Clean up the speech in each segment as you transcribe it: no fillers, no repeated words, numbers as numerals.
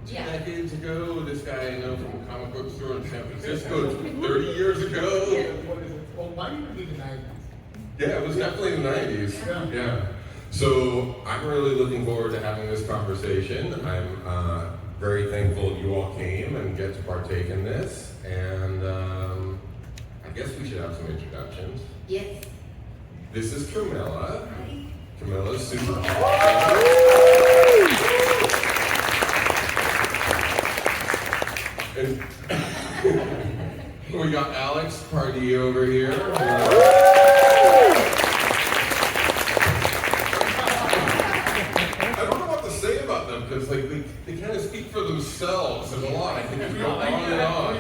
Decades ago, this guy I know from a comic book store in San Francisco, 30 years ago. Yeah, what is it? Well, might even be the 90s. Yeah, it was definitely the 90s. Yeah. So I'm really looking forward to having this conversation. I'm very thankful you all came and get to partake in this. And I guess we should have some introductions. Yes. This is Camilla. Hi. Camilla's super awesome. And we got Alex Pardee over here. I don't know what to say about them because like they kind of speak for themselves and a lot. I think it's go on and on.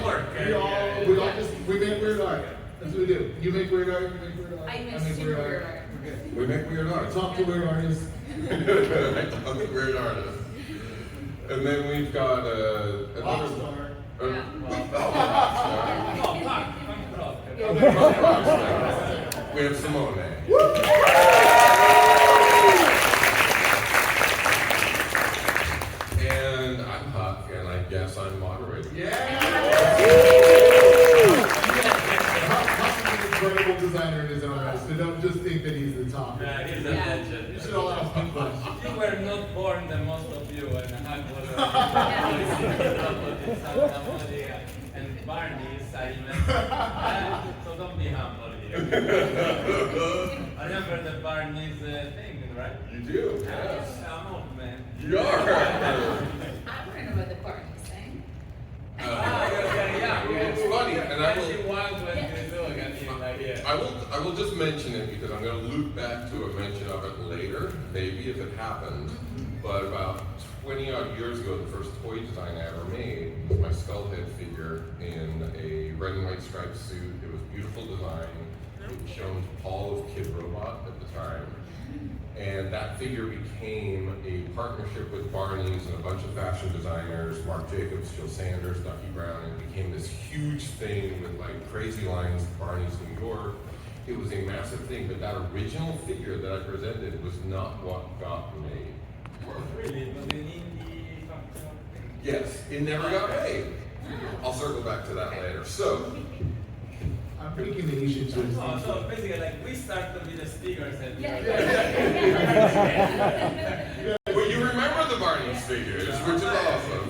We make weird art. That's what we do. You make weird art, you make weird art. I make weird art. Okay. We make weird art. Talk to weird artists. I talk to weird artists. And then we've got another. We have Simone. And I'm Huck, and I guess I'm moderator. Huck is an incredible designer in his own right, so don't just think that he's the top. Yeah, he's a legend. You should all ask him first. You were not born, the most of you, and Huck was and Pardee is silent. So don't be humble here. I remember the Pardee's thing, right? You do, yes. I'm old, man. You are. I remember the Pardee thing. Yeah. It's funny, and I I will just mention it because I'm going to loop back to a mention of it later, maybe if it happened. But about 20 odd years ago, the first toy design I ever made was my skull head figure in a red and white striped suit. It was a beautiful design. It was shown to Paul of Kid Robot at the time. And that figure became a partnership with Barney's and a bunch of fashion designers, Marc Jacobs, Jill Sanders, Ducky Brown, and it became this huge thing with like crazy lines of Barney's New York. It was a massive thing, but that original figure that I presented was not what got made. Really? It was an indie functional thing? Yes, it never got made. I'll circle back to that later. So, I'm thinking that you should choose. Oh, so basically, like, we start to be the speakers and well, you remember the Barney's figures, which is awesome.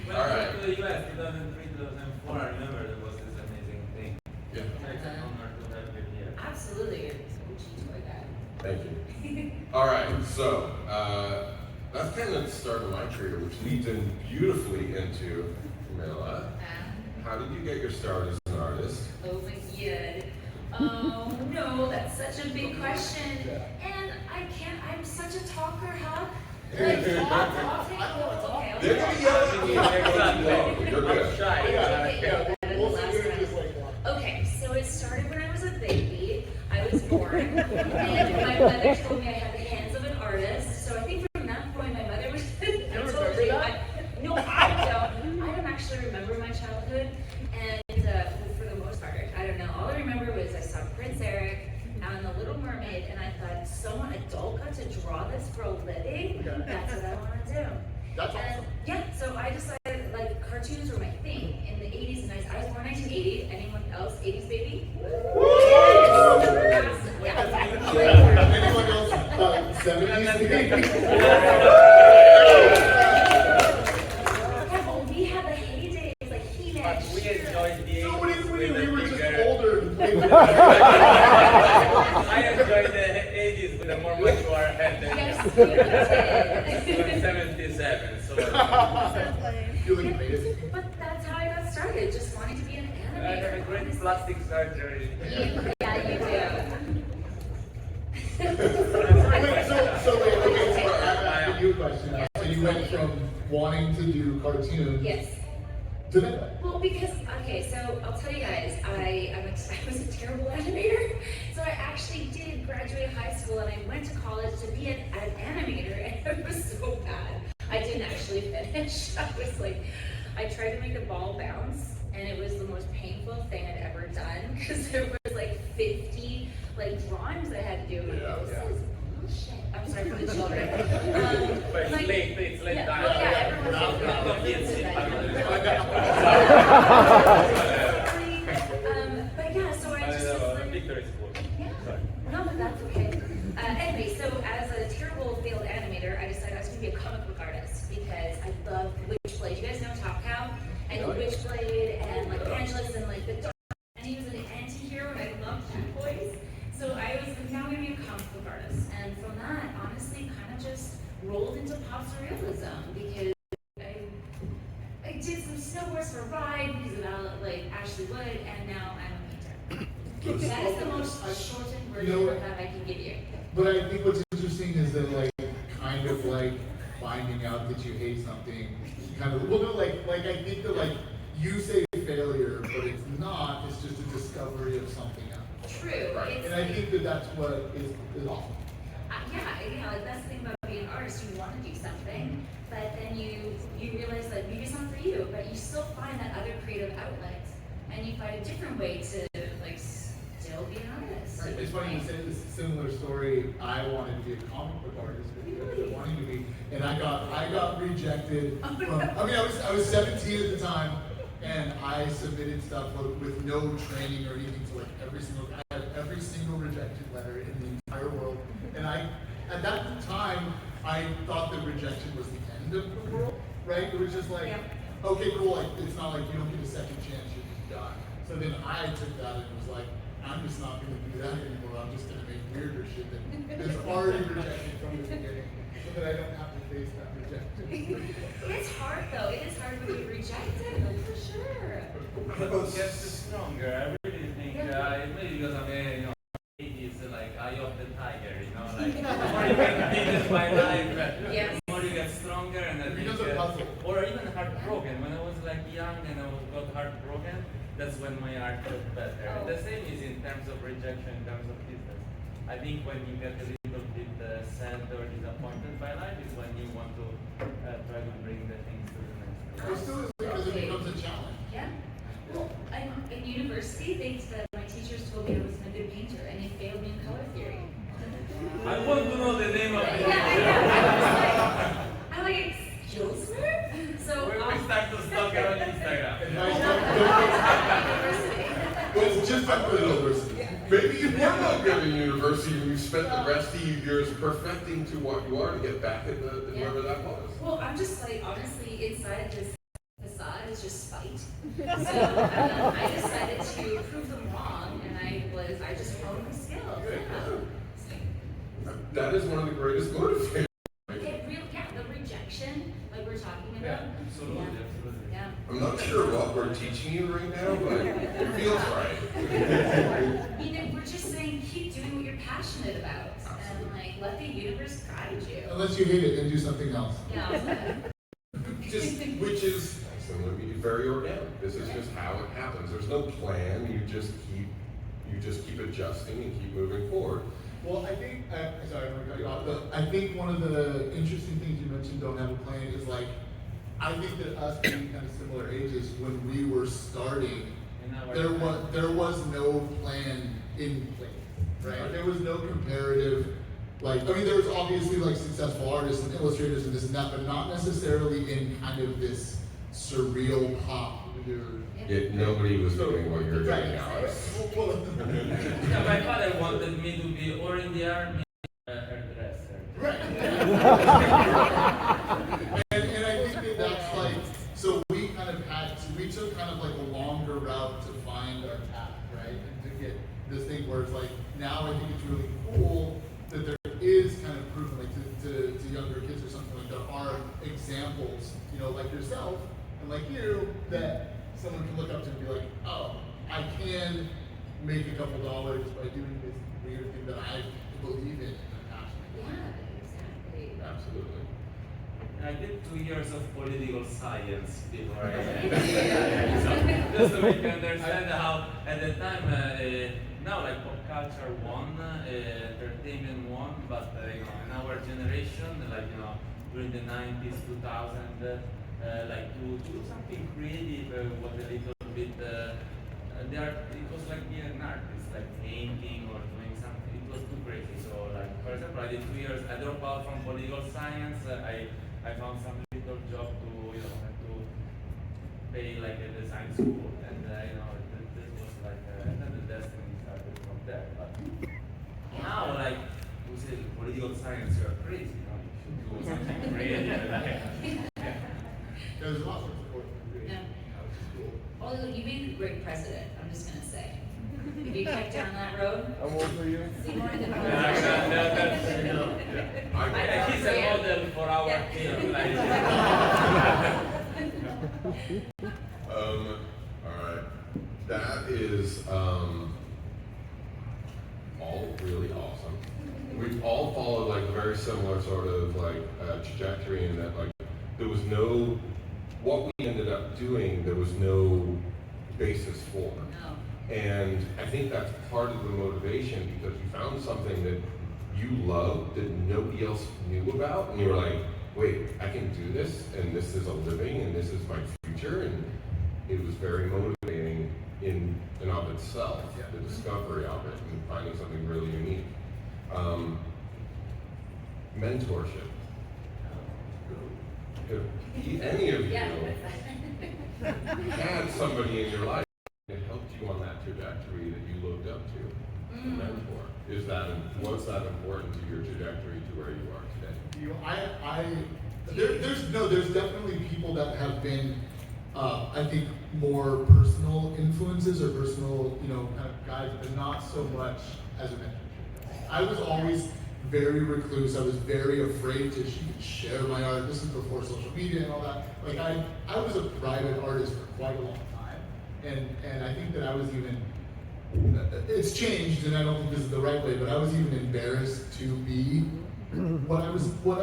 When All I right. went to the US, 2003, 2004, I remember there was this amazing thing. Yeah. It's an honor to have you here. Absolutely, it's OG toy guy. Thank you. All right, so that's kind of the start of my career, which leads in beautifully into Camilla. How did you get your start as an artist? Oh my god. Oh no, that's such a big question. And I'm such a talker, Huck. Like, talk. Okay. They're going to yell at me if you're good. Okay, so it started when I was a baby. I was born, and my mother told me I had the hands of an artist. So I think from that point, my mother was. No, I don't actually remember my childhood, and for the most part, I don't know. All I remember was I saw Prince Eric. for a living, that's what I want to do. That's And awesome. yeah, so I decided like cartoons were my thing in the 80s and 90s. I was born 1980. Anyone else 80s baby? Anyone else 70s? We had the heydays like He-Man. But we enjoyed the 80s. Nobody knew we were with the just bigger- older. I enjoyed the 80s with a more mature head than Yes, you. you I'm 77, so You look amazing. But that's how I got started, just wanting to be an I have a animator. great plastic surgery. Yeah, you do. Wait, okay, so I'm asking you a question now. So you went from wanting to do cartoons Yes. to that. Well, because, okay, so I'll tell you guys, I was a terrible animator. So I actually did graduate high school and I went to college to be an animator and it was so bad. I didn't actually finish. I was like, I tried to make a ball bounce and it was the most painful thing I'd ever done because there was like 50 like drawings I had to do. Like, Yeah, this yeah. is bullshit. I'm sorry for the children. But it's Like- late Yeah, time. well, yeah, everyone's Now the kids sit back. But yeah, so I just was like, Victory Sport. yeah, no, but that's okay. Anyway, so as a terrible failed animator, I decided I was going to be a comic book artist because I love Witchblade. You guys know Top Cow? And Witchblade and like Angelus and like the Dark. And he was an anti-hero and I loved Bad Boys. So I was like, now I'm going to be a comic book artist. And from that, honestly, kind of just rolled into pop surrealism because I did some snowboards for Ride because of like Ashley Wood, and now I'm a painter. That is the most shortened version of that I can give you. But I think what's interesting is that like kind of like finding out that you hate something kind of well no like I think that like you say failure but it's not, it's just a discovery of something else. True. Right. It's And I think that that's what is awesome. yeah, like that's the thing about being an artist. You want to do something, but then you realize that maybe it's not for you, but you still find that other creative outlet, and you find a different way to like still be an artist. Right. It's funny you say this similar story. I wanted to be a comic book artist because I wanted to be, and I got rejected from. I mean, I was 17 at the time, and I submitted stuff with no training or anything to like every single rejected letter in the entire world. And at that time, I thought that rejection was the end of the world, right? It was just like, okay, cool. Like it's not like you don't get a second chance, you're just done. So then I took that and was like, I'm just not going to do that anymore. I'm just going to make weirder shit that's already rejected from the beginning, so that I don't have to face that rejection. It's hard though. It is hard when you reject it, like, for sure. But it gets stronger. I really think maybe because I'm a 80s like eye of the tiger, the more you get beaten by life, Yes. the more you get stronger, and I It think, becomes a puzzle. or even heartbroken. When I was like young and I got heartbroken, that's when my art got better. Oh. And the same is in terms of rejection, in terms of business. I think when you get a little bit sad or disappointed by life is when you want to try to bring the things to the next It level. still is because it becomes a challenge. Yeah. Well, in university, my teachers told me I was a good painter, and they failed me in color theory. I want to know the name of the I'm like, excuse me? So, we start to stalk her on Instagram. Well, it's just like the university. Maybe you were not good in university and you spent the rest of your years perfecting to what you are to get back at wherever that was. well, I'm just like, honestly, inside this facade is just spite. So I decided to prove them wrong, and I just honed my skills. Yeah. That is one of the greatest motivators. The rejection, like we're talking about. Absolutely, absolutely. Yeah. I'm not sure what we're teaching you right now, but it feels right. We're just saying keep doing what you're passionate about, and like let the universe guide you. Unless you hate it and do something else. Yeah. Which is very organic. This is just how it happens. There's no plan. You just keep adjusting and keep moving forward. Well, I think, sorry, I'm going to cut you off, but I think one of the interesting things you mentioned, don't have a plan, is like, I think that us being kind of similar ages, when we were starting, there was no plan in place, right? There was no comparative, Like, I mean, there's obviously like successful artists and illustrators and this and that, but not necessarily in kind of this surreal pop weird. Nobody was doing what you're Right. doing, Alex. Yeah, my father wanted me to be or in the army or hairdresser. Right. and I think that that's like, so we took kind of like a longer route to find our path, right? And to get this thing where it's like, now I think it's really cool that there is kind of proof, like to younger kids or something, like there are examples, you know, like yourself and like you, that someone can look up to and be like, oh, I can make a couple dollars by doing this weird thing that I believe in and I'm passionate about. Yeah, exactly. Absolutely. I did 2 years of political science before I so just to make you understand how at the time now like pop culture won, entertainment won, but you know in our generation like you know during the 90s, 2000, like to do something creative was a little bit it was like being an artist, like painting or doing something. It was too crazy. So like for example, I did 2 years. I dropped out from political science. I found some little job to you know to pay like a design school, and you know this was like and then the destiny started from there. But now like we say political science, you're crazy. You know, you should do something creative. Yeah. There's a lot of support for creative. Yeah. Which is cool. Although you made a great president, I'm just gonna say. If you kept down that road, How old were you? Simone Legno. There you go. Yeah, he's a model for our Yeah. kid. Like, All right. That is all really awesome. We've all followed like a very similar sort of like trajectory in that like there was no what we ended up doing. There was no basis for. No. And I think that's part of the motivation because you found something that you loved that nobody else knew about, and you were like, wait, I can do this, and this is a living, and this is my future, and it was very motivating in and of itself, the discovery of it, and finding something really unique. Mentorship. If any of you Yeah. had somebody in your life that helped you on that trajectory that you looked up to, a mentor. What's that important to your trajectory to where you are today? There's definitely people that have been, I think, more personal influences or personal, you know, kind of guides, but not so much as a mentorship. I was always very recluse. I was very afraid to share my art. This is before social media and all that. Like I was a private artist for quite a long time, and I think that I was even. It's changed, and I don't think this is the right way, but I was even embarrassed to be what I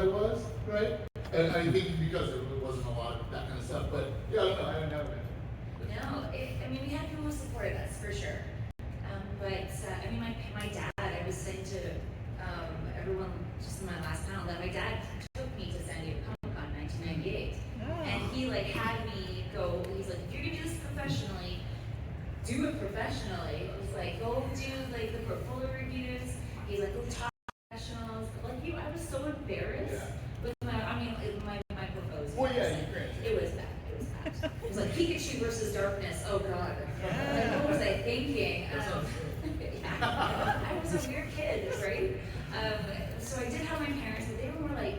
was, right? And I think because there wasn't a lot of that kind of stuff, but yeah, I don't know. No, I mean, we had people who supported us, for sure. But, I mean, my dad, I was saying to everyone just in my last panel that my dad took me to San Diego Comic-Con in 1998. And he, like, had me go, he's like, if you're going to do this professionally, do it professionally. He's like, go do, like, the portfolio reviews. He's like, go talk to professionals. Like, I was so embarrassed with my portfolio. Well, yeah, you grant. It was bad. It was like Pikachu versus darkness. Oh God. Like, what was I thinking? I was a weird kid, right? So I did have my parents, but they were more like,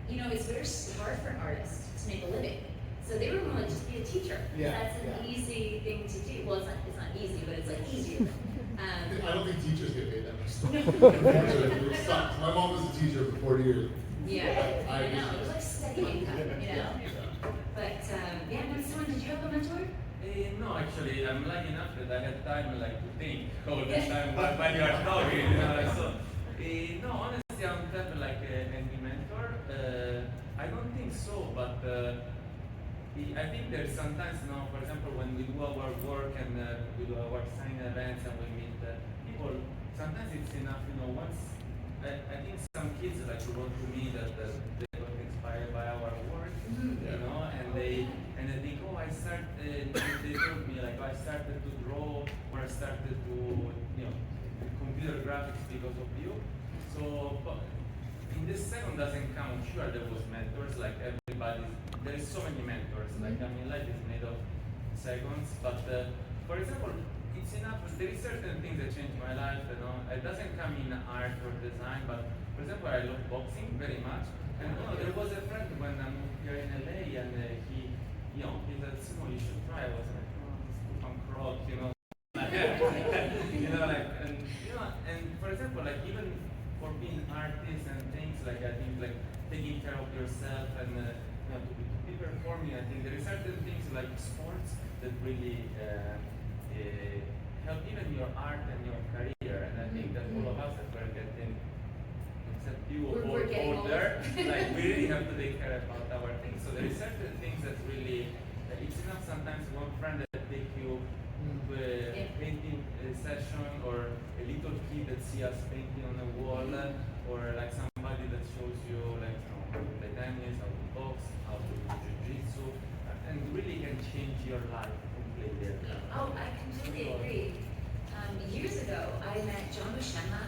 you know, it's very hard for an artist to make a living. So they were more like, just be a teacher. Yeah, That's an easy thing to do. Well, it's not easy, but it's like easier. I don't think teachers get paid that much. It sucks. My mom was a teacher for 40 years. Yeah, I know. It was like steady income, you know. But yeah, no, Simone, did you have a mentor? No, actually, I'm lucky enough that I had time like to think all the time while you are talking. You know, like, so, no, honestly, I don't have like any mentor. I don't think so, but I think there's sometimes, you know, for example, when we do our work and we do our sign events and we meet people, sometimes it's enough, you know, once. I think some kids like to wrote to me that they got inspired by our work, you know, and they think, oh, I started. They told me like I started to draw or I started to, you know, computer graphics because of you. So, but in this second doesn't count. Sure, there was mentors, like everybody. There is so many mentors. Like Camilla is made of seconds, but for example, it's enough. There is certain things that changed my life. You know, it doesn't come in art or design, but for example, I love boxing very much. And there was a friend when I moved here in LA, and he said, "Simone, you should try." I was like, "Oh, it's punk rock, you know." And for example, like even for being artists and things, like I think like taking care of yourself and to be performing, I think there are certain things like sports that really help even your art and your career. And I think that all of us that we're getting, except you We're getting older, like we really have to take care about our things. So there are certain things that really, it's enough sometimes one friend that take you to a painting session, or a little kid that see us painting on the wall, or like somebody that shows you like how to play tennis, how to box, how to do jiu-jitsu, and really can change your life completely. Oh, I completely agree. Years ago, I met John Buscema.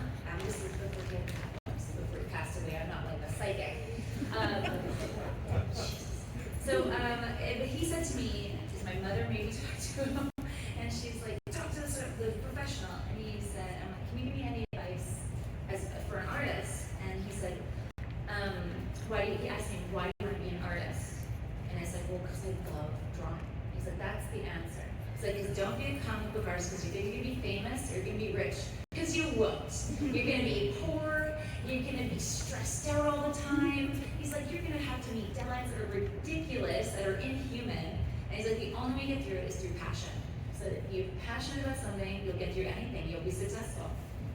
This is before he passed away. I'm not like a psychic. But he said to me, because my mother made me talk to him, and she's like, talk to the professional. And he said, I'm like, can you give me any advice for an artist? And he said, he asked me, why do you want to be an artist? And I said, well, because I love drawing. He said, that's the answer. He's like, because don't be a comic book artist because you think you're going to be famous or you're going to be rich. Because you won't. You're going to be poor. You're going to be stressed out all the time. He's like, you're going to have to meet deadlines that are ridiculous, that are inhuman. And he's like, the only way you get through it is through passion. So if you're passionate about something, you'll get through anything. You'll be successful.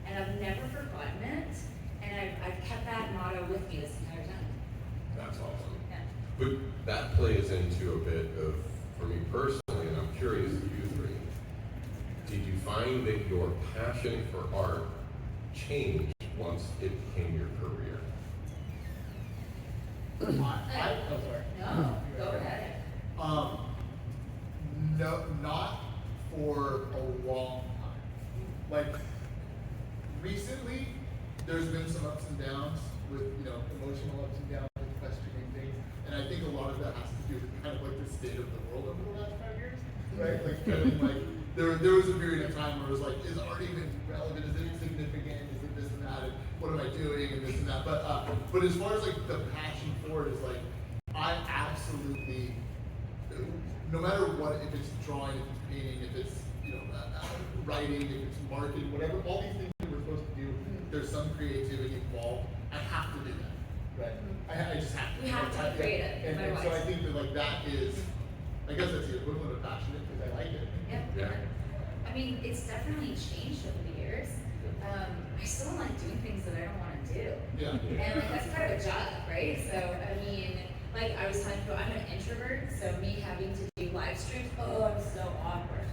And I've never forgotten it. And I've kept that motto with me this entire time. That's awesome. Yeah. But that plays into a bit of, for me personally, and I'm curious of you three, did you find that your passion for art changed once it became your career? No, go ahead. No, not for a long time. Like recently, there's been some ups and downs with emotional ups and downs with questioning things, and I think a lot of that has to do with kind of like the state of the world over the last 5 years, right? Like feeling like there was a period of time where it was like, is art even relevant? Is it significant? Is it this and that? And what am I doing? And this and that. But as far as like the passion for it is like, I absolutely, no matter what, if it's drawing, if it's painting, if it's writing, if it's marketing, whatever, all these things that we're supposed to do, there's some creativity involved. I have to do that, right? I just have to. We have to be creative. And so I think that like that is, I guess that's the equivalent of passionate because I like it. Yeah. I mean, it's definitely changed over the years. I still like doing things that I don't want to do. Yeah. And like that's part of a job, right? So I mean, like I was telling you, I'm an introvert, so me having to do live streams, I'm so awkward.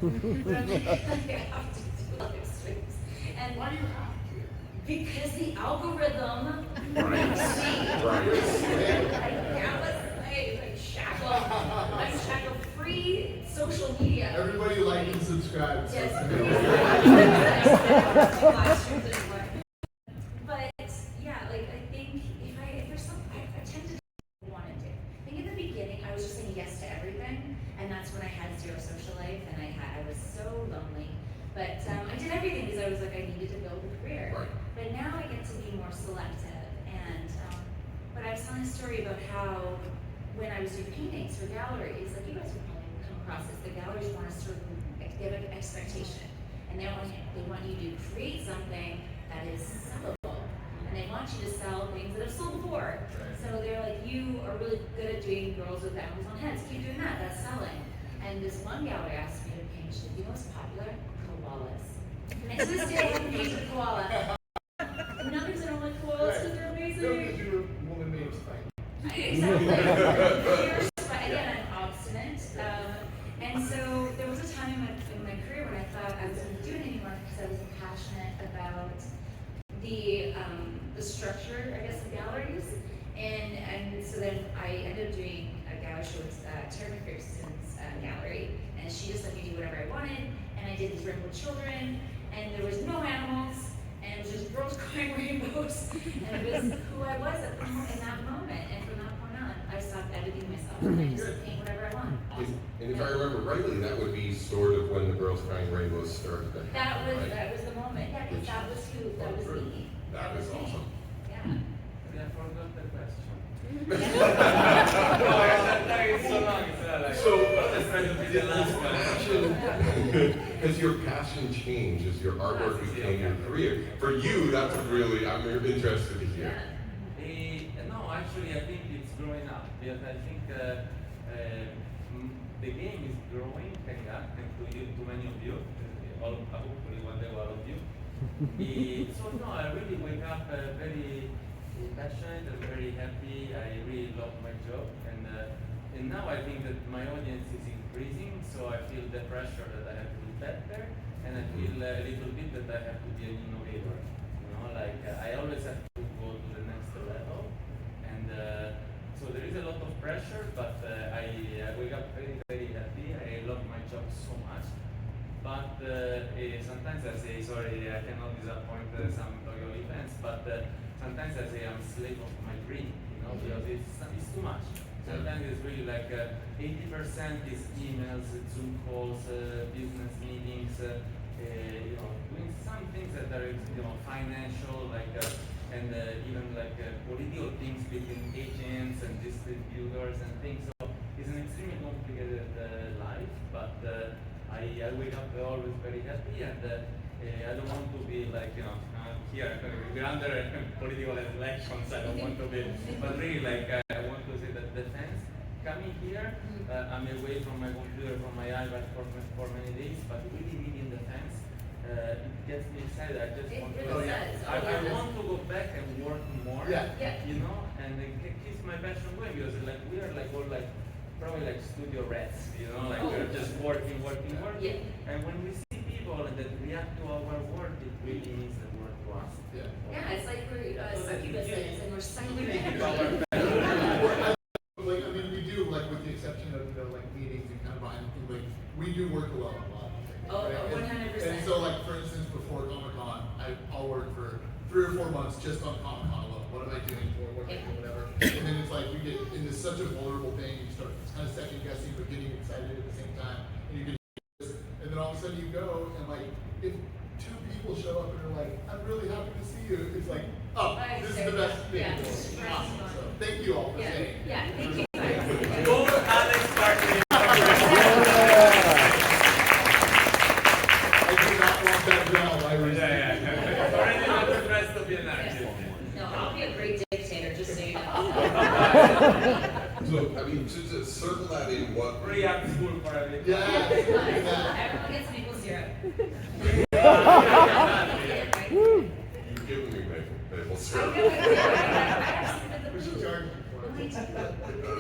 But I'm like, I have to do live streams. And Why do you have to? because the algorithm Right. I'm shackled free social media. Everybody like and subscribe. Yes. But yeah, like I think if there's something I tend to want to do. I think in the beginning I was just saying yes to everything, and that's when I had zero social life, and I was so lonely. But I did everything because I was like I needed to build a career. Right. But now I get to be more selective, and but I was telling a story about how when I was doing paintings for galleries, like you guys would probably come across this, the galleries want a certain expectation, and they want you to create something that is sellable, and they want you to sell things that have sold before. Right. So they're like, you are really good at doing girls with animals on heads. Keep doing that. That's selling. And this one gallery asked me to paint. She said, you know what's popular? Koalas. And to this day, I haven't painted a koala. Not because I don't like koalas, because they're amazing. No, because you're a woman named Spike. Exactly. Again, I'm obstinate. And so there was a time in my career when I thought I wasn't doing it anymore because I was passionate about the structure, I guess, of galleries. And so then I ended up doing a gallery show with Terry McPherson's gallery, and she just let me do whatever I wanted. And I did these rainbow children, and there was no animals, and it was just girls crying rainbows. And it was who I was in that moment. And from that point on, I stopped editing myself. And I just paint whatever I want. And if I remember rightly, that would be sort of when the Girls Crying Rainbows started. That was right? the moment. Yeah, because that was me. That is awesome. Yeah. I forgot the question. That is so long. It's So, let's try to be the last one. Because your passion changed as your artwork became your career. For you, that's really, I'm interested to hear. No, actually, I think it's growing up because I think the game is growing, thank God, thanks to you, to many of you, hopefully one day all of you. So no, I really wake up very passionate and very happy. I really love my job, and now I think that my audience is increasing, so I feel the pressure that I have to do better, and I feel a little bit that I have to be an innovator. You know, like I always have to go to the next level, and so there is a lot of pressure, but I wake up very, very happy. I love my job so much. But sometimes I say, sorry, I cannot disappoint some loyal events, but sometimes I say I'm a slave of my dream, you know, because it's too much. Sometimes it's really like 80% is emails, Zoom calls, business meetings, you know, doing some things that are, you know, financial, like, and even like political things between agents and distributors and things. So it's an extremely complicated life, but I wake up always very happy, and I don't want to be like, you know, here, we're under political elections, I don't want to be, but really like, I want to say that the fans coming here, I'm away from my computer, from my iPad for many days, but really meeting the fans, it gets me excited. I just want to, I want to go back and work more, you know, and it keeps my passion going, because like, we are like all like, probably like studio rats, you know, like we're just working. And when we see people that react to our work, it really means the work to us. Yeah, it's like we're succubuses and we're sucking Like, I mean, we do, like, with the exception of, you know, like, meetings and kind of behind, like, we do work alone a lot. Oh, right? 100%. And so, like, for instance, before Comic-Con, I'll work for 3 or 4 months just on Comic-Con alone. What am I doing for? What am I doing? Whatever. And then it's like, you get into such a vulnerable thing, you start kind of second guessing, but getting excited at the same time. And you get this, and then all of a sudden you go, and like, if 2 people show up and are like, I'm really happy to see you, it's like, oh, this is the best thing. Yeah. Awesome. So, thank you all for saying. Yeah, thank you. Go Alex Pardee. I do not want that job. I was Already not the rest of your night. No, I'll be a great dictator, just so you know. So, I mean, to circle that in, what Free up school for everything. Everyone gets maple syrup. you've given me maple I syrup. know, I We should charge you for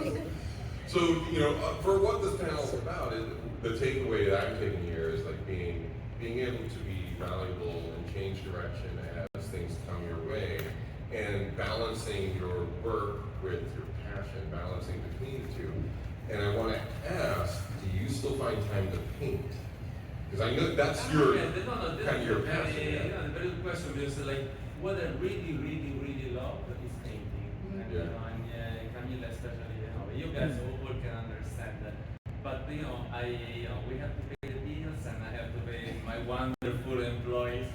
it. So, you know, for what this panel is about, the takeaway that I'm taking here is like being able to be malleable and change direction as things come your way, and balancing your work with your passion, balancing between the two. And I want to ask, do you still find time to paint? Because I know that's your kind of your passion. Yeah, very good question, because like what I really, really, really love is painting. And, you know, and Camilla especially, you know, you guys all can understand that. But you know, we have to pay the bills, and I have to pay my wonderful employees.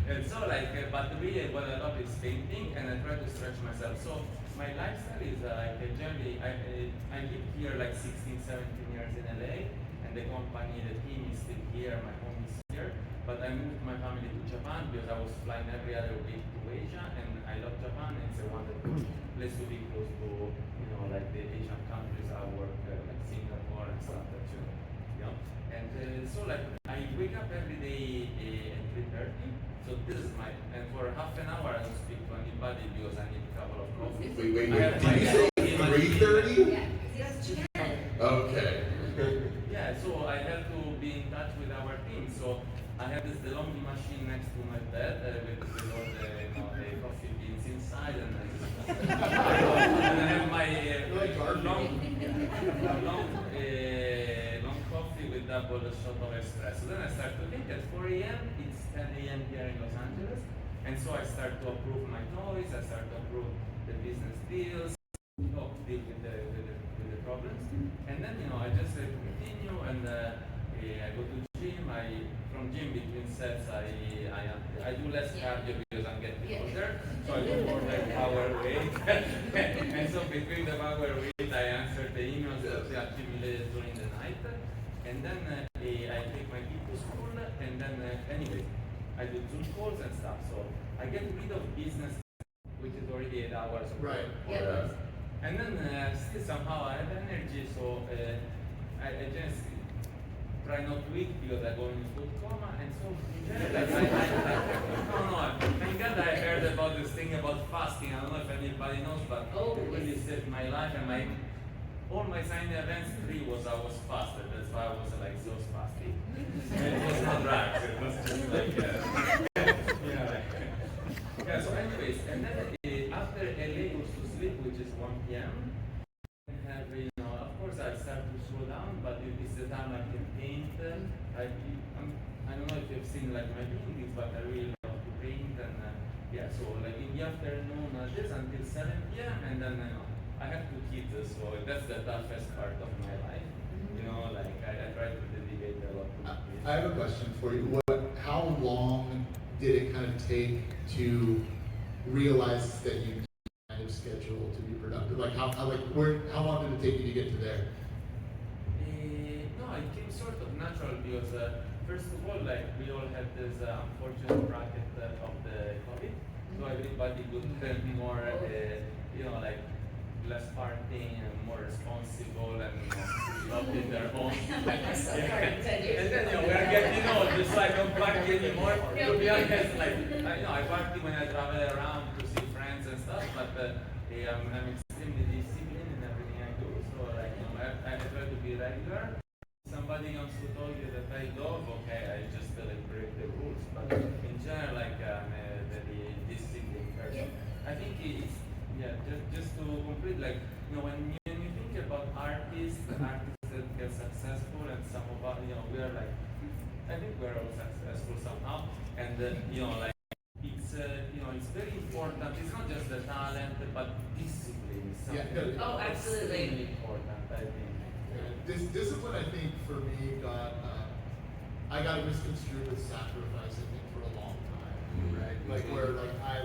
And so like, but really what I love is painting, and I try to stretch myself. So my lifestyle is like generally, I live here like 16, 17 years in LA, and the company, the team is still here, my home is here. But I moved my family to Japan because I was flying every other week to Asia, and I love Japan, and it's a wonderful place to be close to, you know, like the Asian countries I work, like Singapore and stuff that you know. And so like, I wake up every day at 3:30. So this is and for half an hour I don't speak to anybody because I need a couple of coffees. Wait. Did you say 3:30? Yeah, because you can. Okay. Yeah, so I have to be in touch with our team. So I have this DeLonghi machine next to my bed with all the, you know, the coffee beans inside, and I have my long coffee with double shot of espresso. Then I start to think at 4 a.m. it's 10 a.m. here in Los Angeles. And so I start to approve my toys, I start to approve the business deals, deal with the problems. And then, I just continue, and I go to gym. From gym between sets, I do less cardio because I'm getting older. So I do more like power weight. And so between the power weight, I answer the emails that they accumulated during the night. And then I take my kid to school, and then anyway, I do Zoom calls and stuff. So I get rid of business, which is already 8 hours of work. Yeah. And then still somehow I have energy, so I just try not to eat because I go into food coma, and so in general, thank God I heard about this thing about fasting. I don't know if anybody knows, but it really saved my life, and all my signing events 3 was I was fasted. That's why I was like so fasting. And it was not drugs, it was just like yeah, so anyways, and then after LA goes to sleep, which is 1 p.m., of course I start to slow down, but it's the time I can paint. I don't know if you've seen like my paintings, but I really love to paint, and so like in the afternoon, this until 7 p.m., and then I have 2 kids, so that's the toughest part of my life. Like I try to dedicate a lot to my kids. I have a question for you. How long did it kind of take to realize that you kind of schedule to be productive? Like how long did it take you to get to there? No, it came sort of natural because first of all, like we all had this unfortunate bracket of the COVID, so everybody would more, like less partying and more responsible and loved in their home. I'm so sorry, 10 years And then ago. we're getting old, just so I don't party anymore. To be honest, like I party when I travel around to see friends and stuff, but I'm extremely disciplined in everything I do. So like I try to be regular. Somebody comes to tell you that I love, okay, I just like break the rules. But in general, like I'm a very disciplined person. I think it's just to complete, like when you think about artists that get successful, and some of us, we are like, I think we're all successful somehow, and like it's very important. It's not just the talent, but discipline is something Absolutely extremely important, I think. This discipline, I think, for me, I got misconstrued with sacrifice, I think, for a long time, right? Like where I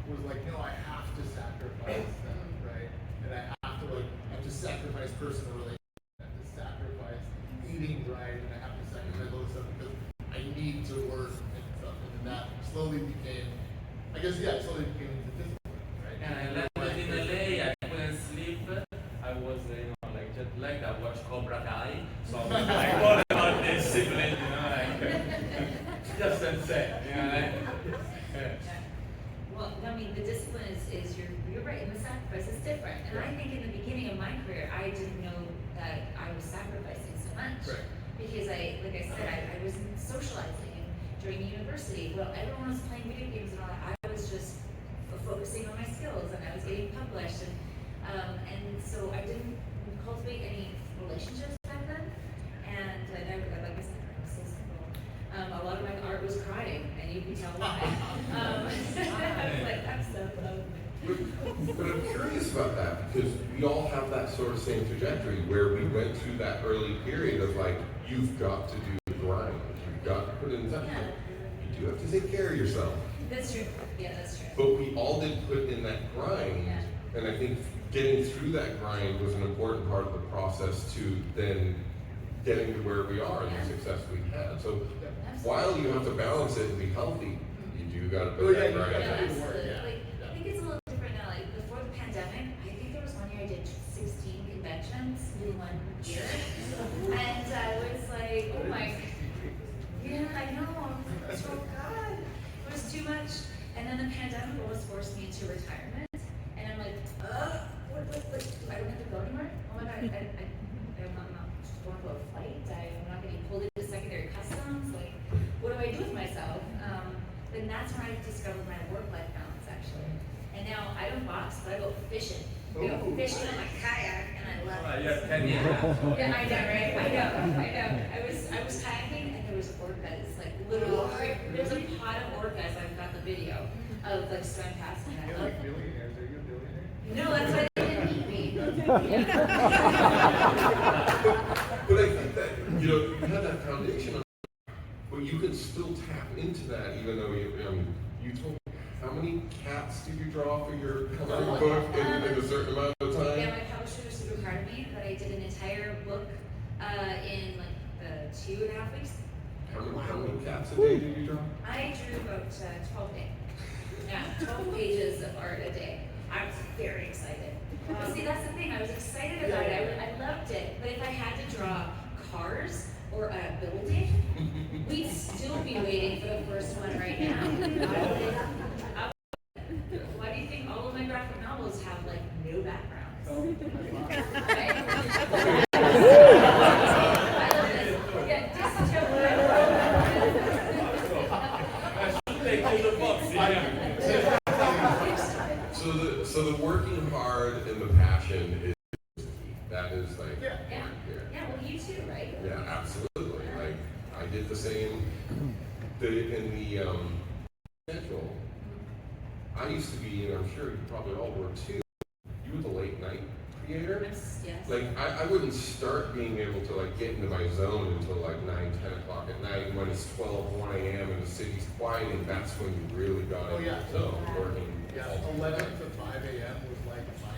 was like, no, I have to sacrifice them, right? And I have to sacrifice personal relationships, I have to sacrifice eating right, and I have to sacrifice all this stuff because I need to work and stuff. And then that slowly became, into discipline, right? And I landed in LA, I couldn't sleep. I was, like jet lagged. I watched Cobra Kai, so I was like, all about discipline, just insane, Well, I mean, the discipline is you're right, and the sacrifice is different. And I think in the beginning of my career, I didn't know that I was sacrificing so much. Right. Because I wasn't socializing during university. Well, everyone was playing video games and all that. I was just focusing on my skills, and I was getting published, and so I didn't cultivate any relationships back then. And like I said, I was so single. A lot of my art was crying, and you can tell why. I was like, I'm so lonely. But I'm curious about that because we all have that sort of same trajectory where we went through that early period of like, you've got to do the grind, you've got to put in the time. You do have to take care of yourself. That's true. Yeah, that's true. But we all did put in that grind, and I think getting through that grind was an important part of the process to then getting to where we are and the success we had. So while you have to balance it and be healthy, you do got to put that grind in. Absolutely. I think it's a little different now. Like before the pandemic, I think there was one year I did 16 conventions in 1 year, and I was like, oh my, I know. I was like, oh God, it was too much. And then the pandemic almost forced me into retirement, and I'm like, what? I don't have to go anywhere. Oh my God, I'm not going to a flight. I'm not getting pulled into secondary customs. Like, what do I do with myself? Then that's when I discovered my work-life balance, actually. And now I don't box, but I go fishing. I go fishing on my kayak, and I love it. You're 10 years. Yeah, I know, right? I know. I was kayaking, and there was an orca. It's like literally, there's a of like swim past and You're I like billionaires. Are you a billionaire? no, that's why they didn't meet me. But I think that, you know, you have that foundation, but you can still tap into that even though you told me, how many cats did you draw for your coloring book in a certain amount of time? Yeah, my publisher was super proud of me that I did an entire book in like 2.5 weeks. How many cats a day did you draw? I drew about 12 a day. Yeah, 12 pages of art a day. I was very excited. But see, that's the thing. I was excited about it. I loved it. But if I had to draw cars or a building, we'd still be waiting for the first one right now. Why do you think all of my graphic novels have like no backgrounds? Right? I love this. Yeah, just joke. So the working hard and the passion is that is like Yeah, well, you too, right? Yeah, absolutely. Like I did the same. In the schedule, I used to be, and I'm sure you probably all were too. You were the late night creator. Yes. Like I wouldn't start being able to like get into my zone until like 9, 10 o'clock at night. When it's 12, 1 a.m. and the city's quieting, that's when you really got into your zone working. Yeah, 11 to 5 a.m. was like my.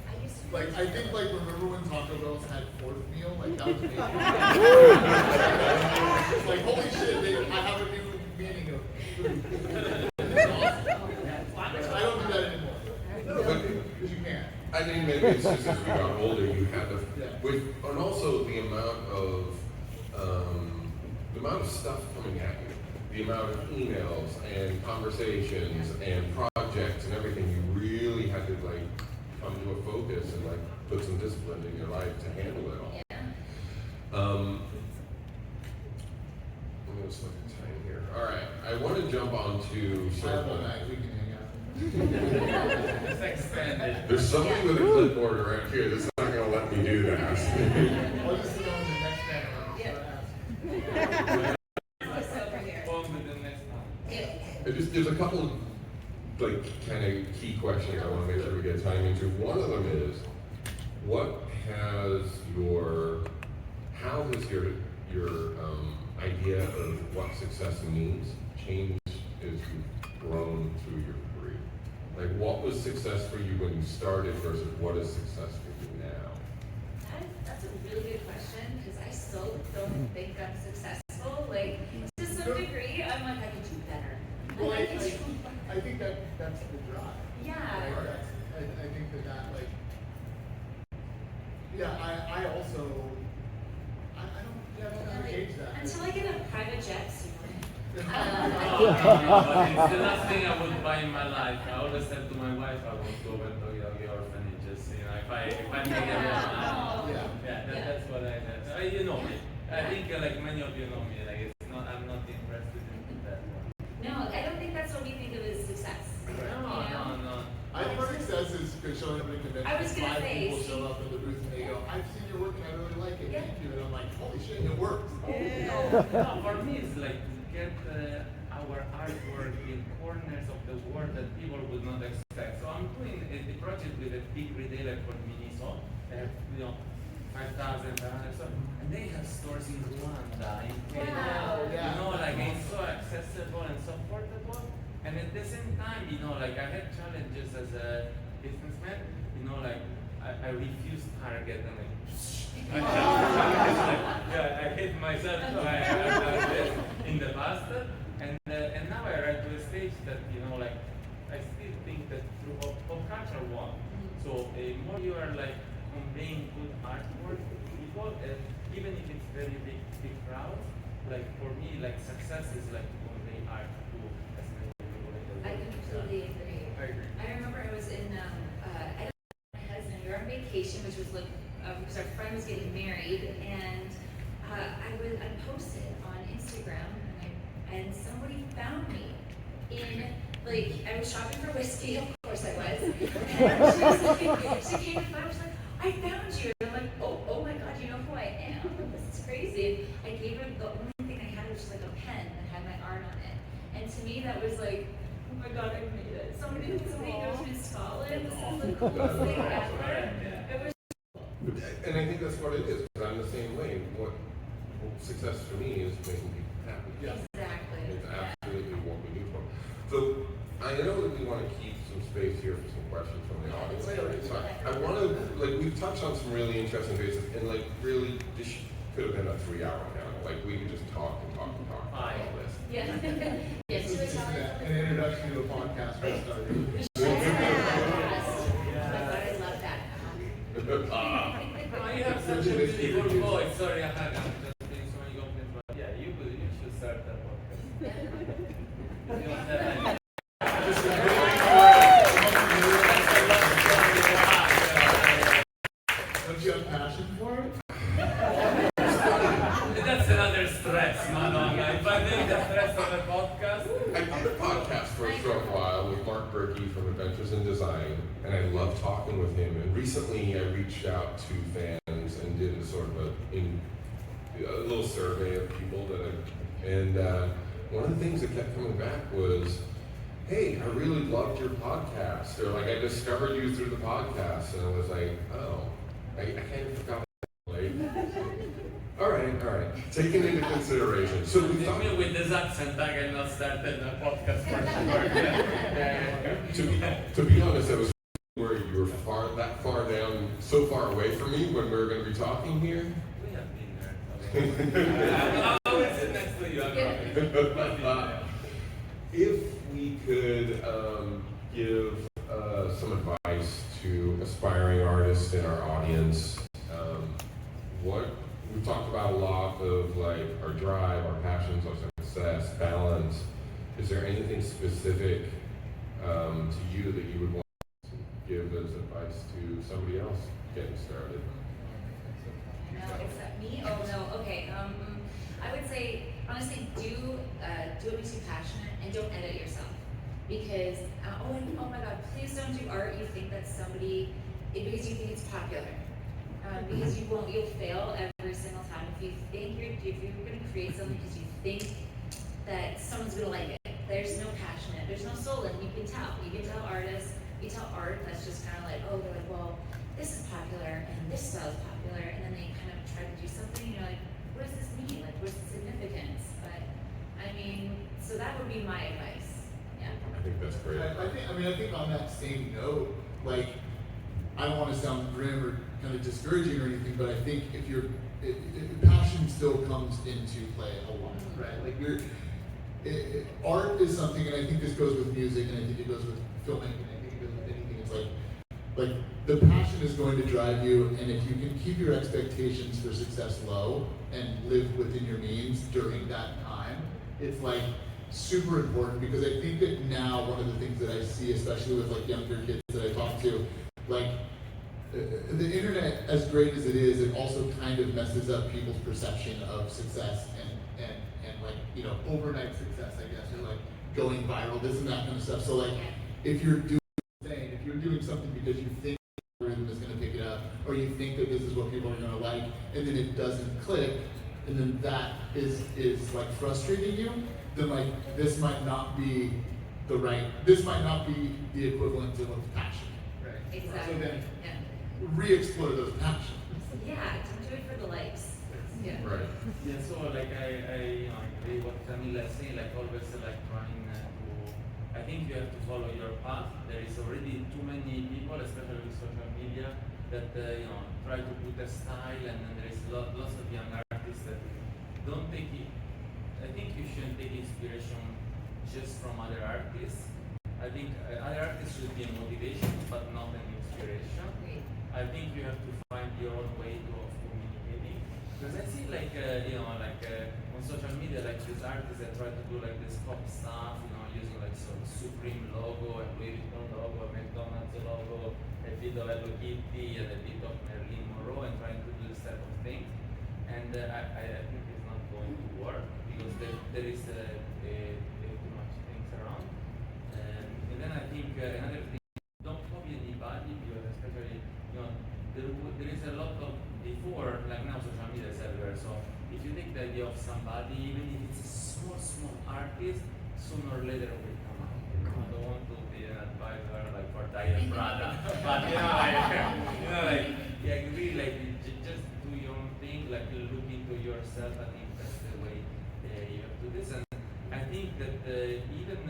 I used to Like I think like remember when Taco Bell's had fourth meal? Like that was me. Like holy shit, I have a new meaning of food. It's awesome. I don't do that anymore. No, but Because you can't. I think maybe it's just as we got older, you had to, Yeah. and also the amount of stuff coming at you, the amount of emails and conversations and projects and everything, you really had to like come to a focus and like put some discipline in your life to handle it all. Yeah. I'm gonna just look at time here. All right, I want to jump on to sort of. All night we can hang out. It's extended. There's somebody with a clipboard around here that's not going to let me do that. I'll just sit on the next panel. Yeah. What's over here? On with the next one. Yeah. There's a couple of like kind of key questions I want to make sure we get time into. One of them is, how has your idea of what success means changed as you've grown through your career? Like, what was success for you when you started versus what is success for you now? That's a really good question because I still don't think I'm successful. Like to some degree, I'm like I can do better. Well, I can do I think that's the drive. Yeah. Right? I think that like, yeah, I also, I don't know how to gauge that. Until I get a private jet soon. But it's the last thing I would buy in my life. I always said to my wife, I want to open the orphanages. You know, if I make it that's what you know me. I think like many of you know me. Like I'm not interested in that one. No, I don't think that's what we think of as success. No. I think success is showing up at a convention. I was gonna 5 say, people show up in the booth and they go, I've seen your work and I really like it. Yeah. Thank you. And I'm like, holy shit, it worked. No, for me it's like to get our artwork in corners of the world that people would not expect. So I'm doing a project with a big retailer called Miniso. They have 5,000 stuff, and they have stores in Rwanda, in Kenya. Wow. Yeah. Like it's so accessible and supportable. And at the same time, like I had challenges as a businessman. Like I refused Target and like. I hate myself. So I've done this in the past, and now I arrived to a stage that like I still think that through pop culture won. So more you are like conveying good artwork to people, even if it's very big crowds. Like for me, like success is like to convey art to as many people as possible. I completely agree. I agree. I remember I was in I don't know my husband. We were on vacation, which was like because our friend was getting married, and I posted on Instagram, and somebody found me in like I was shopping for whiskey. Of course I was. And she came and I was like, I found you. And I'm like, oh my God, you know who I am? This is crazy. And I gave her the only thing I had, which was like a pen that had my art on it. And to me, that was like, oh my god, I made it. Somebody knows me in Scotland. This is the coolest thing ever. It was. And I think that's what it is. I'm the same way. What success for me is making people happy. Exactly. It's absolutely what we do for them. So I know that we want to keep some space here for some questions from the audience. Right? So I want to, like, we've touched on some really interesting bases, and like, really, this could have been a 3-hour panel. Like, we could just talk and talk and talk about all this. Yeah. This is just an introduction to a podcast for starters. Oh my god, I love that. You have such a beautiful voice. Sorry, I'm just getting so many compliments. But yeah, you should start that podcast. You don't have any. Don't you have passion for it? That's another stress, man. If I'm doing the stress of a podcast. I did a podcast for a short while with Mark Berkey from Adventures in Design, and I love talking with him. And recently I reached out to fans and did a sort of a little survey of people and one of the things that kept coming back was, hey, I really loved your podcast, or like I discovered you through the podcast, and I was like, oh, I kind of forgot. Like, all right, taking into consideration. So we thought, with this accent, I cannot start a podcast for sure. to be honest, I was where you were that far down, so far away from me when we were going to be talking here. We have been there. I will sit next to you. If we could give some advice to aspiring artists in our audience, what we've talked about a lot of, like, our drive, our passions, our success, balance. Is there anything specific to you that you would want to give as advice to somebody else getting started? No, except me? Oh no, okay. I would say, honestly, do what makes you passionate and don't edit yourself. Because, oh my god, please don't do art you think that because you think it's popular. Because you'll fail every single time. If you're gonna create something because you think that someone's gonna like it, there's no passion in it, there's no soul in it. You can tell artists, you tell art that's just kind of like, oh, they're like, well, this is popular and this style is popular, and then they kind of try to do something, and you're like, what does this mean? Like, what's the significance? But I mean, so that would be my advice. Yeah. I think that's great. I think on that same note, like, I don't want to sound grim or kind of discouraging or anything, but I think if passion still comes into play a lot, right? Like, art is something, and I think this goes with music, and I think it goes with filmmaking, and I think it goes with anything. It's like the passion is going to drive you, and if you can keep your expectations for success low and live within your means during that time, it's like super important, because I think that now one of the things that I see, especially with like younger kids that I talk to, like, the internet, as great as it is, it also kind of messes up people's perception of success and like, you know, overnight success, I guess, or like going viral, this and that kind of stuff. So like, if you're doing something because you think the algorithm is going to pick it up, or you think that this is what people are going to like, and then it doesn't click, and then that is like frustrating you, then like this might not be the equivalent of passion, right? Exactly. So then Yeah. re-explore those passions. Yeah, don't do it for the likes. Yeah. Right. Yeah, so like I agree what Camilla is saying, like always like trying to, I think you have to follow your path. There is already too many people, especially with social media, that try to put a style, and then there is lots of young artists that don't take it. I think you shouldn't take inspiration just from other artists. I think other artists should be a motivation, but not an inspiration. Great. I think you have to find your own way of communicating. Because I see like, on social media, like these artists that try to do like this pop stuff, using like some Supreme logo, and Louis Vuitton logo, McDonald's logo, a bit of Hello Kitty, and a bit of Marilyn Monroe, and trying to do this type of thing. And I think it's not going to work, because there is too much things around. And then I think another thing, don't copy anybody, because especially, there is a lot of, before, like now social media is everywhere, so if you take the idea of somebody, even if it's a small artist, sooner or later will come out. diet Prada. But yeah, really, just do your own thing, like look into yourself. I think that's the way you have to do this. And I think that even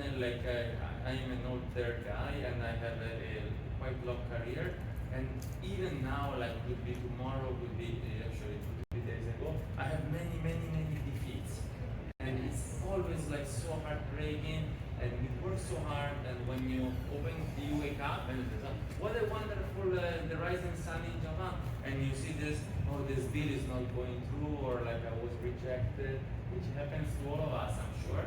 I'm an older guy and I have a quite long career. And even now, like could be tomorrow, could be actually 2 days ago, I have many defeats. And it's always like so heartbreaking, and we work so hard, and when you wake up and it's what a wonderful the rising sun in Japan, and you see this, oh, this deal is not going through, or like I was rejected, which happens to all of us, I'm sure.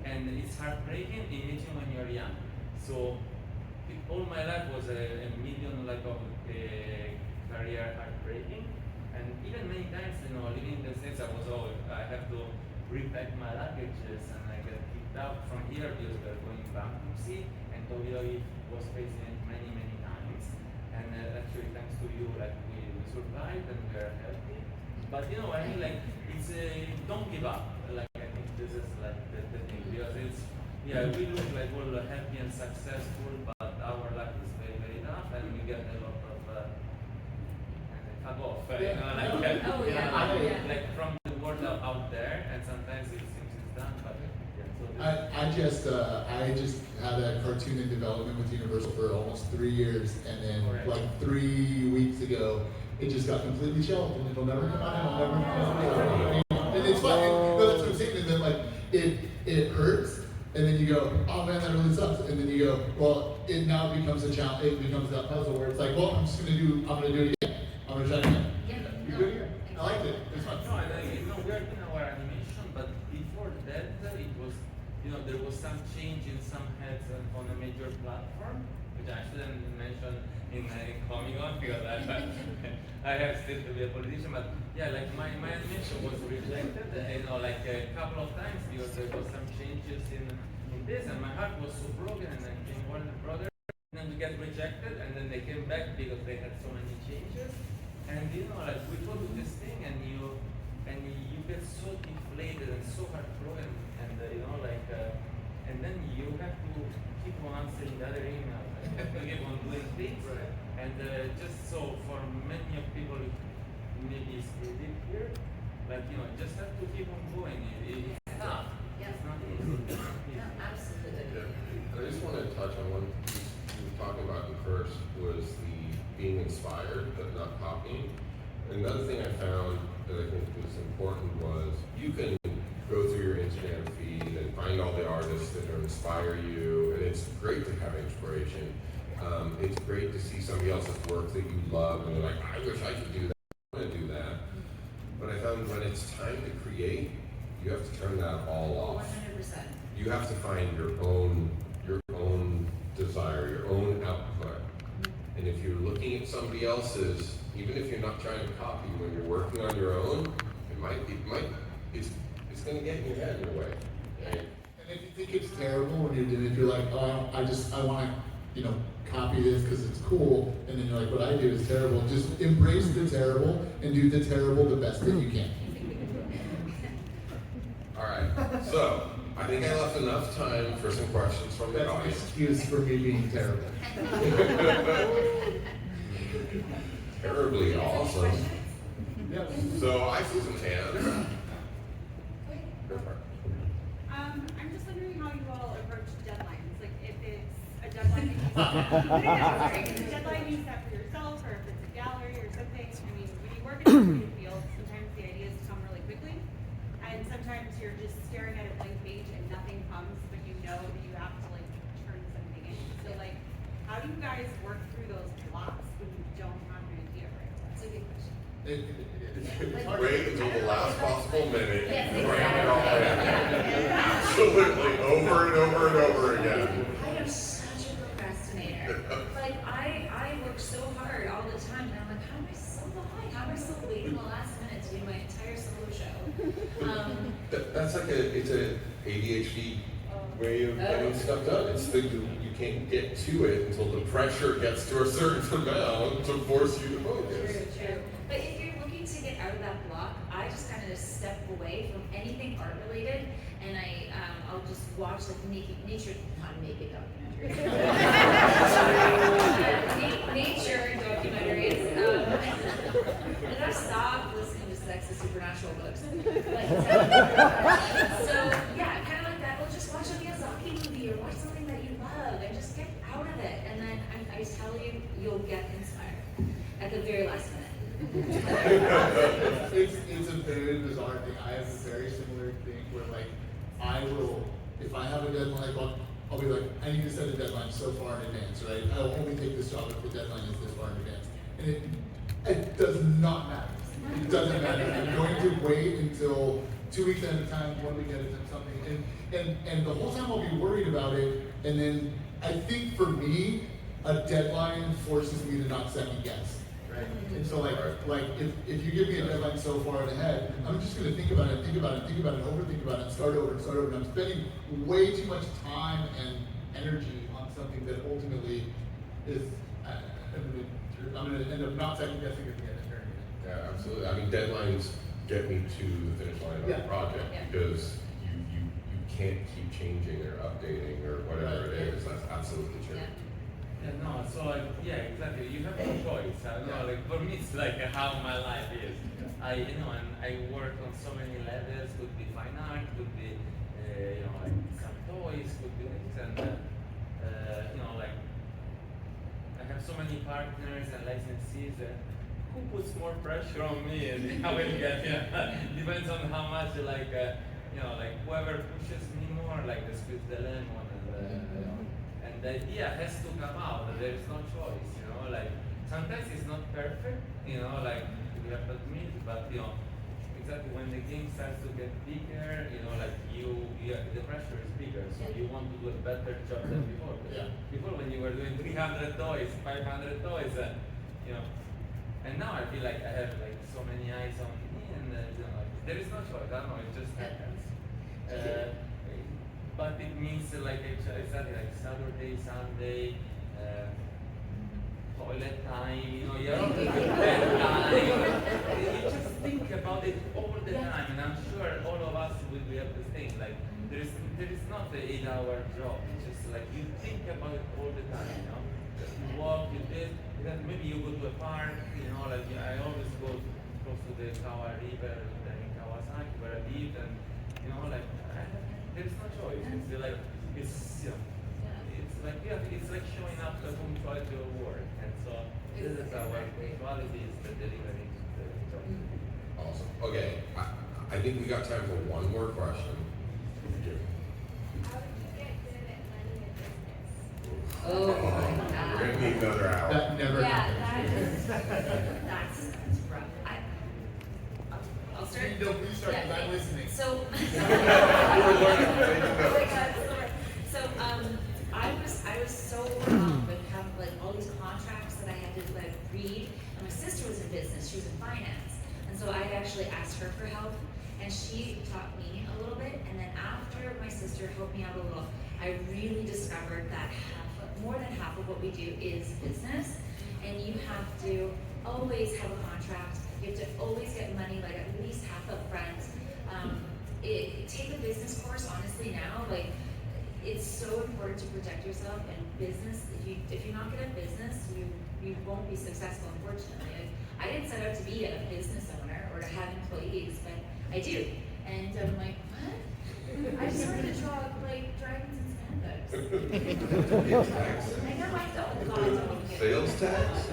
And it's heartbreaking, imagine when you're young. So all my life was a million like of career heartbreaking, and even many times, living in the States, I have to repack my luggages, and I get kicked out from here because we're going bankruptcy, and Toyota was facing it many times. And actually, thanks to you, like we survived and we are healthy. But I mean, like it's don't give up. Like I think this is like the thing, because it's we look like all happy and successful, but our life is very tough, and we get a lot of fuck off, like from the world out there, and sometimes it seems it's done, but so I just had a cartoon in development with Universal for almost 3 years, and then like 3 weeks ago, it just got completely shelved, and it'll never come out. It'll never come out. And it's fine. That's what I'm saying. And then like it hurts. And then you go, oh man, that really sucks. And then you go, well, it now becomes a challenge. It becomes that puzzle where it's like, well, I'm gonna do it again. I'm gonna try it again. You do it again. I liked it. It's fun. No, and we're in our animation, but before that, it was, there was some change in some heads on a major platform, which I shouldn't mention in Comic-Con because I have still to be a politician. But yeah, like my animation was rejected, like a couple of times because there was some changes in this, and my heart was so broken, and I came Warner Brothers, and then we get rejected, and then they came back because they had so many changes, and like we go to this thing, and you get so deflated and so heartbroken, and and then you have to keep on answering the other emails, and you have to keep on doing things, and just so for many of people, maybe it's deep here, like just have to keep on going. It's tough. Yes. It's not easy. No, absolutely. Yeah. I just want to touch on one piece you were talking about first was the being inspired but not copying. Another thing I found that I think was important was you can go through your Instagram feed and find all the artists that inspire you, and it's great to have inspiration. It's great to see somebody else's work that you love, and you're like, I wish I could do that. I want to do that. But I found when it's time to create, you have to turn that all off. 100%. You have to find your own desire, your own output. And if you're looking at somebody else's, even if you're not trying to copy, when you're working on your own, it's going to get in your head in a way. Right? And if you think it's terrible when you're doing it, you're like, oh, I want to, copy this because it's cool. And then you're like, what I do is terrible. Just embrace the terrible and do the terrible the best that you can. All right. So I think I left enough time for some questions from the That's an audience. excuse for me being terrible. Terribly awesome. Yep. So I see some hands. Go for it. I'm just wondering how you all approach deadlines. Like if it's a deadline you set for yourself, or if it's a gallery or something. I mean, when you work in the creative field, sometimes the ideas come really quickly, and sometimes you're just staring at a blank page and nothing comes, but you know that you have to like turn something in. So like, how do you guys work through those blocks when you don't have an idea right away? That's a good question. Wait until the last possible minute. Yes, and cram it all in. Absolutely, over and over and over again. I am such a procrastinator. Like I work so hard all the time, and I'm like, how am I so behind? How am I so late in the last minute to do my entire solo show? That's like it's a ADHD way of getting stuff done. It's you can't get to it until the pressure gets to a certain amount to force you to focus. True. But if you're looking to get out of that block, I just kind of step away from anything art related, and I'll just watch like nature, not naked documentaries. I've stopped listening to Sex and Supernatural books. But, so yeah, kind of like that. Well, just watch a Miyazaki movie or watch something that you love and just get out of it. And then I tell you, you'll get inspired at the very last minute. It's a very bizarre thing. I have a very similar thing where like I will, if I have a deadline, I'll be like, I need to set a deadline so far in advance, right? I'll only take this job if the deadline is this far in advance. And it does not matter. It doesn't matter. I'm going to wait until 2 weeks at a time, 1 week at a time, something. And the whole time I'll be worried about it. And then I think for me, a deadline forces me to not second guess. Right? And so like if you give me a deadline so far ahead, I'm just gonna think about it, overthink about it, and start over. And I'm spending way too much time and energy on something that ultimately is I'm gonna end up not second guessing at the end of the journey. Yeah, absolutely. I mean, deadlines get me to the finish line of the project because you can't keep changing or updating or whatever it is. That's absolutely true. Yeah, no, so like, yeah, exactly. You have no choice. I know, like for me, it's like how my life is. And I work on so many levels. Could be fine art, could be, like some toys, could be things, and like I have so many partners and licensees. Who puts more pressure on me and how it gets? Depends on how much, like whoever pushes me more, like the squeeze the lemon and the idea has to come out. There is no choice, like sometimes it's not perfect, like we have to admit, but exactly when the game starts to get bigger, like the pressure is bigger, so you want to do a better job than before. Before when you were doing 300 toys, 500 toys, and now I feel like I have like so many eyes on me, and there is no choice. I don't know, it just happens. But it means like exactly like Saturday, Sunday, toilet time, you're on the bed time. You just think about it all the time, and I'm sure all of us will have the same. Like there is not an 8-hour job. It's just like you think about it all the time. You walk, you did. Maybe you go to a park. Like I always go close to the Kawa River in Kawasaki where I live, and like there's no choice. It's like showing up to punctuality of work, and so this is our punctuality is the delivering the job. Awesome. Okay, I think we got time for one more question. How did you get good at running a business? Oh my God. We're gonna need another hour. That never happens. That's rough. I'll start. Please start, because I'm listening. So, I was so overwhelmed with having like all these contracts that I had to like read. And my sister was in business; she was in finance, and so I actually asked her for help, and she taught me a little bit. And then after my sister helped me out a little, I really discovered that more than half of what we do is business, and you have to always have a contract. You have to always get money, like at least half up front. Take a business course, honestly, now, like, it's so important to protect yourself in business. If you're not good at business, you won't be successful, unfortunately. I didn't set out to be a business owner or to have employees, but I do. And I'm like, what? I just wanted to draw, like, dragons and spandex. I know, I don't. God, don't. Sales tax?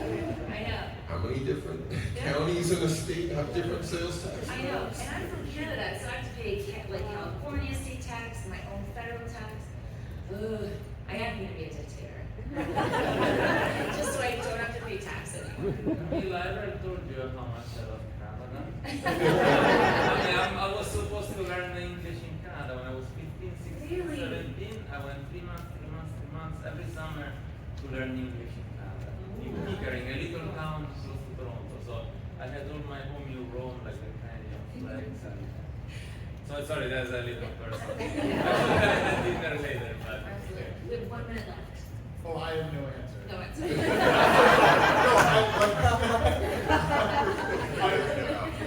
I know. How many different counties in the state have different sales taxes? I know, and I'm from Canada, so I have to pay like California state tax, my own federal tax. Ugh, I am going to be a dictator. Just so I don't have to pay tax anymore. Camilla, I ever told you how much I love Canada? I was supposed to learn English in Canada when I was 15, 16, Really? 17. I went 3 months every summer to learn English in Canada. In Pickering, a little town close to Toronto. So I had all my home in Rome, like the canyon flags. So sorry, that's a little personal. I should have dinner later, but Absolutely. We have 1 minute left. Oh, I have no answer. No answer.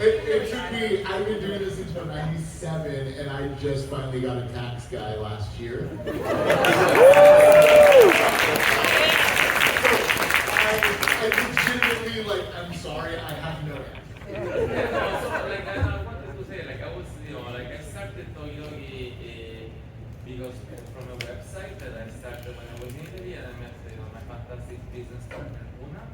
It took me, I've been doing this since 97, and I just finally got a tax guy last year. I legitimately, like, I'm sorry, I have no answer. started Toyogi because from a website that I started when I was in Italy, and I met my fantastic business partner Una,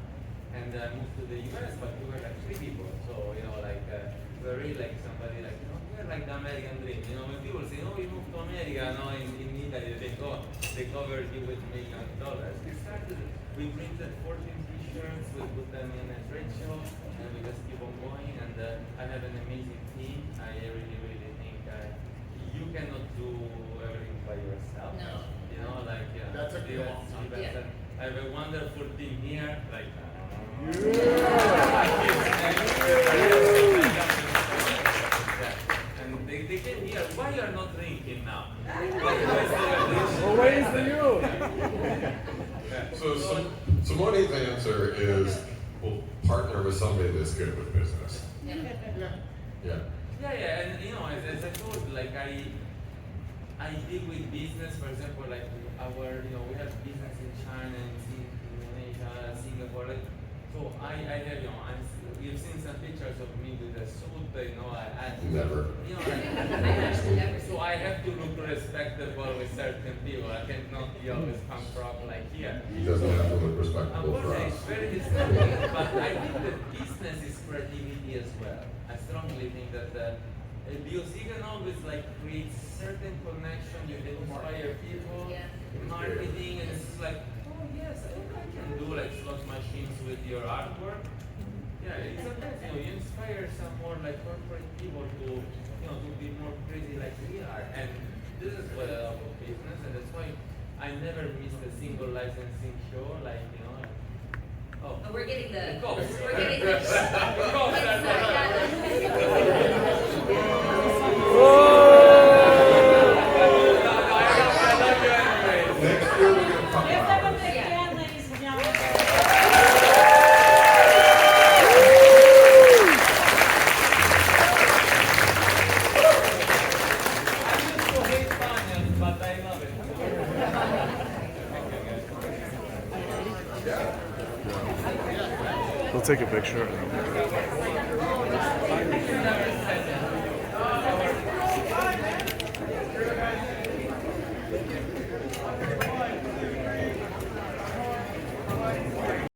and I moved to the US, but we were like 3 people, so we were really like somebody like we're like the American dream. When people say, oh, you moved to America, in Italy, they covered you with $1 million. We printed 14 t-shirts, we put them in a trade show, and we just keep on going, and I have an amazing team. I really, really think you cannot do everything by yourself. No. That took me a long time. Yeah. I have a wonderful team here, like and they came here. Why you are not drinking now? Always for you. So Simone's answer is, well, partner with somebody that's good with business. Yeah. Yeah. Yeah, and as I told, I deal with business, for example, like we have business in China, in Indonesia, Singapore, so I have, you've seen some pictures of me with a suit, Never. So I have to look respectable with certain people. I cannot be always punk rock like here. He doesn't have to look respectable for Unfortunately, us. it's very disturbing, but I think that business is creativity as well. I strongly think that because you can always create certain connection, you can inspire people, Yeah. marketing, and it's like, oh yes, I think I can do slot machines with your artwork. Yeah, it's sometimes you inspire some more corporate people to to be more crazy like we are, and this is what I love of business, and that's why I never missed a single licensing show. Oh, we're getting the. cops. We're getting the. The cops are Next year we're gonna talk Give about them a it. big Yeah. hand, ladies and gentlemen. But I love it. We'll take a picture.